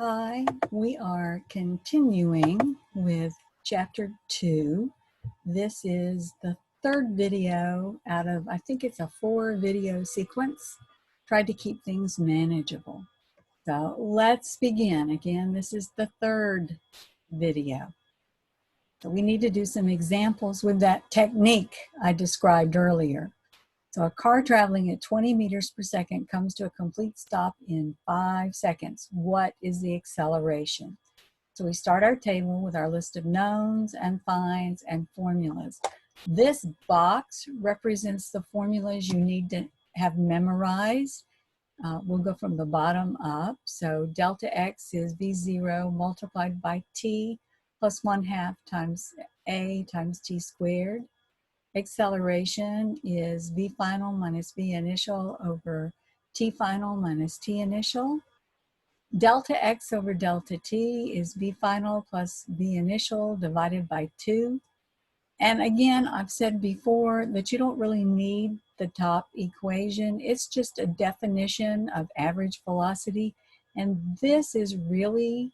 Hi, we are continuing with chapter 2. This is the third video out of, I think it's a 4-video sequence. Tried to keep things manageable. So let's begin. Again, this is the third video. So we need to do some examples with that technique I described earlier. So a car traveling at 20 meters per second comes to a complete stop in 5 seconds. What is the acceleration? So we start our table with our list of knowns and finds and formulas. This box represents the formulas you need to have memorized. We'll go from the bottom up. So delta x is v0 multiplied by t plus 1/2 times a times t squared. Acceleration is v final minus v initial over t final minus t initial. Delta x over delta t is v final plus v initial divided by 2. And again, I've said before that you don't really need the top equation. It's just a definition of average velocity. And this is really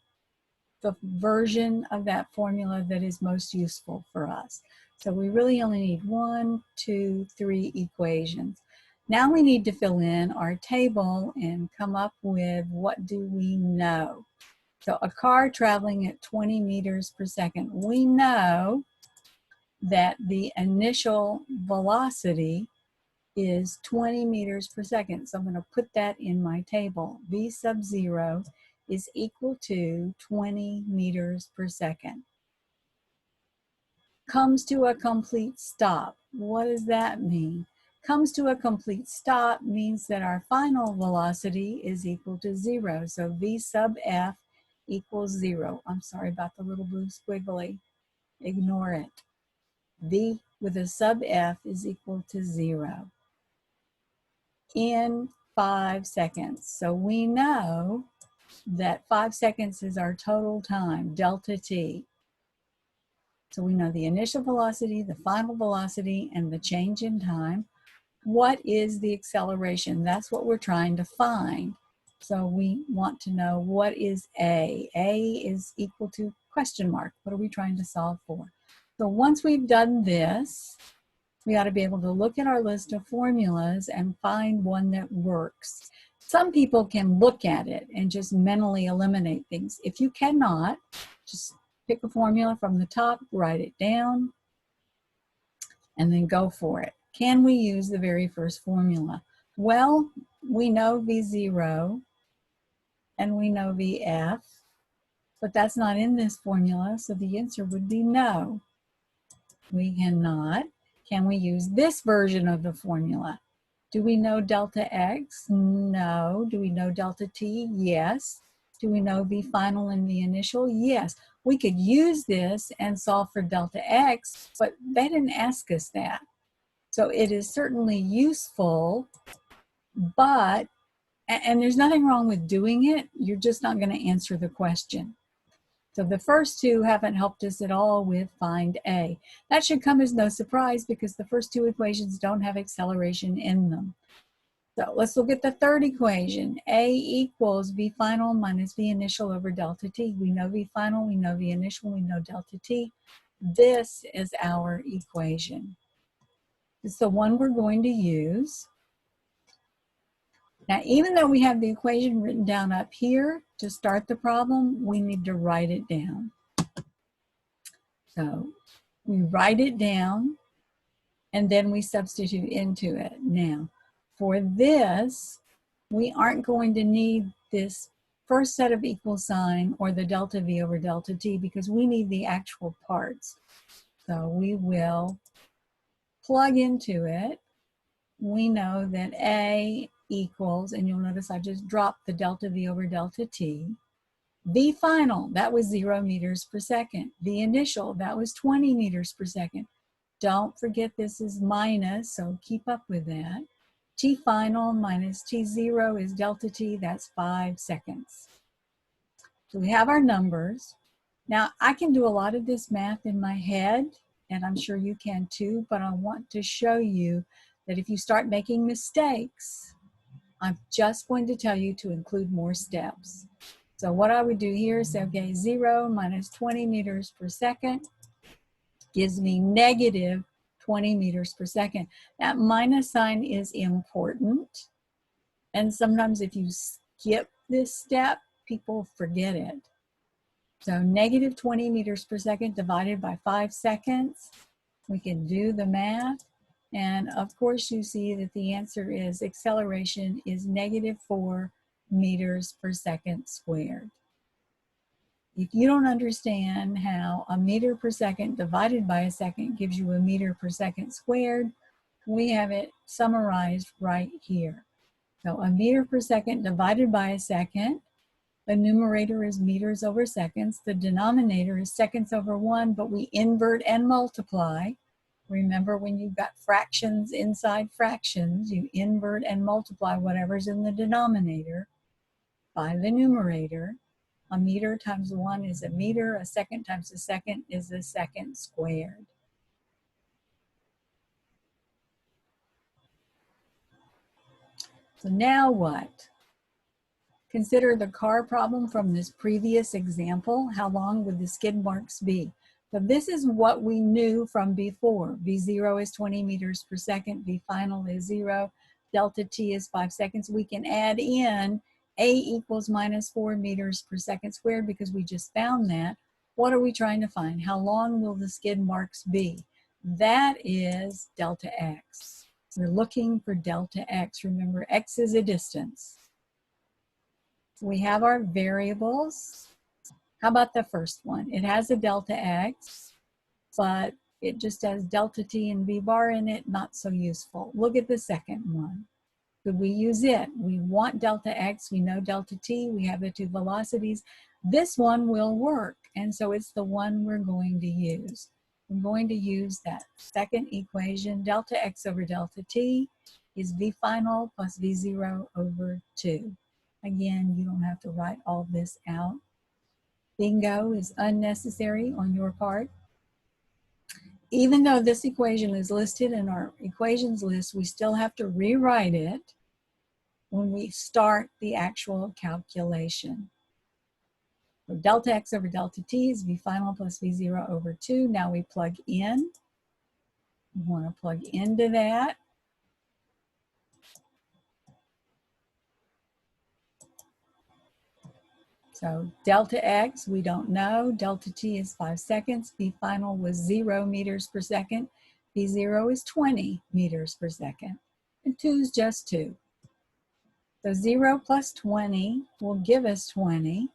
the version of that formula that is most useful for us. So we really only need 1, 2, 3 equations. Now we need to fill in our table and come up with what do we know. So a car traveling at 20 meters per second, we know that the initial velocity is 20 meters per second. So I'm going to put that in my table. V sub 0 is equal to 20 meters per second. Comes to a complete stop. What does that mean? Comes to a complete stop means that our final velocity is equal to 0. So V sub F equals 0. I'm sorry about the little blue squiggly. Ignore it. V with a sub F is equal to 0 in 5 seconds. So we know that 5 seconds is our total time, delta t. So we know the initial velocity, the final velocity, and the change in time. What is the acceleration? That's what we're trying to find. So we want to know what is A. A is equal to question mark. What are we trying to solve for? So once we've done this, we ought to be able to look at our list of formulas and find one that works. Some people can look at it and just mentally eliminate things. If you cannot, just pick a formula from the top, write it down, and then go for it. Can we use the very first formula? Well, we know V0 and we know VF, but that's not in this formula, so the answer would be no. We cannot. Can we use this version of the formula? Do we know delta x? No. Do we know delta t? Yes. Do we know v final and v initial? Yes. We could use this and solve for delta x, but they didn't ask us that. So it is certainly useful, but, and there's nothing wrong with doing it, you're just not going to answer the question. So the first two haven't helped us at all with find A. That should come as no surprise because the first two equations don't have acceleration in them. So let's look at the third equation. A equals V final minus V initial over delta T. We know V final, we know V initial, we know delta T. This is our equation. It's the one we're going to use. Now, even though we have the equation written down up here to start the problem, we need to write it down. So we write it down and then we substitute into it. Now, for this, we aren't going to need this first set of equal sign or the delta V over delta T because we need the actual parts. So we will plug into it. We know that A equals, and you'll notice I just dropped the delta V over delta T. V final, that was 0 meters per second. V initial, that was 20 meters per second. Don't forget this is minus, so keep up with that. T final minus T0 is delta T, that's 5 seconds. So we have our numbers. Now I can do a lot of this math in my head, and I'm sure you can too, but I want to show you that if you start making mistakes, I'm just going to tell you to include more steps. So what I would do here is, okay, 0 minus 20 meters per second gives me negative 20 meters per second. That minus sign is important. And sometimes if you skip this step, people forget it. So negative 20 meters per second divided by 5 seconds. We can do the math. And of course, you see that the answer is acceleration is negative 4 meters per second squared. If you don't understand how a meter per second divided by a second gives you a meter per second squared, we have it summarized right here. So a meter per second divided by a second, the numerator is meters over seconds, the denominator is seconds over 1, but we invert and multiply. Remember, when you've got fractions inside fractions, you invert and multiply whatever's in the denominator by the numerator. A meter times 1 is a meter, a second times a second is a second squared. So now what? Consider the car problem from this previous example. How long would the skid marks be? So this is what we knew from before. V0 is 20 meters per second. V final is 0. Delta t is 5 seconds. We can add in a equals minus 4 meters per second squared because we just found that. What are we trying to find? How long will the skid marks be? That is delta x. We're looking for delta x. Remember, x is a distance. We have our variables. How about the first one? It has a delta x, but it just has delta t and v bar in it, not so useful. Look at the second one. Could we use it? We want delta x, we know delta t, we have the two velocities. This one will work, and so it's the one we're going to use. I'm going to use that second equation. Delta x over delta t is v final plus v0 over 2. Again, you don't have to write all this out. Bingo is unnecessary on your part. Even though this equation is listed in our equations list, we still have to rewrite it when we start the actual calculation. So delta x over delta t is v final plus v0 over 2. Now we plug in. We want to plug into that. So delta x, we don't know. Delta t is 5 seconds. V final was 0 meters per second. V0 is 20 meters per second. And 2 is just 2. So 0 plus 20 will give us 20.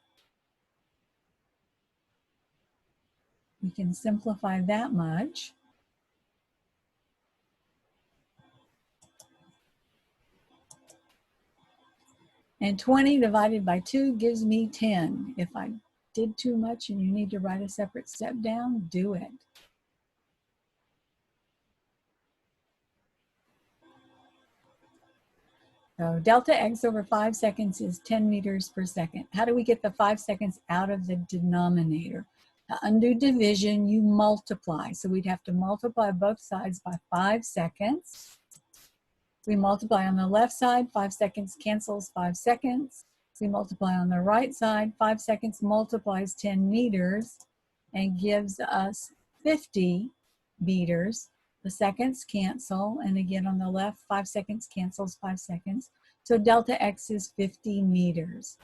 We can simplify that much. And 20 divided by 2 gives me 10. If I did too much and you need to write a separate step down, do it. So delta x over 5 seconds is 10 meters per second. How do we get the 5 seconds out of the denominator? To undo division, you multiply. So we'd have to multiply both sides by 5 seconds. We multiply on the left side, 5 seconds cancels 5 seconds. We multiply on the right side, 5 seconds multiplies 10 meters and gives us 50 meters. The seconds cancel, and again on the left, 5 seconds cancels 5 seconds. So delta x is 50 meters.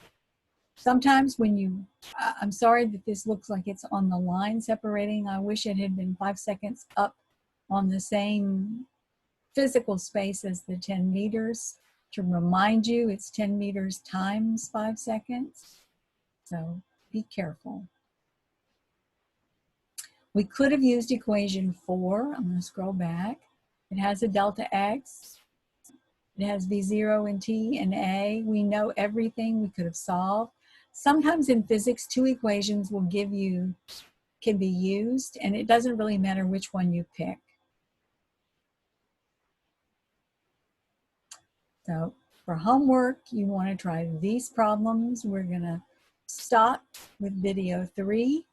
Sometimes when you, I'm sorry that this looks like it's on the line separating. I wish it had been 5 seconds up on the same physical space as the 10 meters. To remind you, it's 10 meters times 5 seconds. So be careful. We could have used equation 4. I'm going to scroll back. It has a delta x. It has v0 and t and a. We know everything we could have solved. Sometimes in physics, 2 equations will give you, can be used, and it doesn't really matter which one you pick. So for homework, you want to try these problems. We're going to stop with video 3.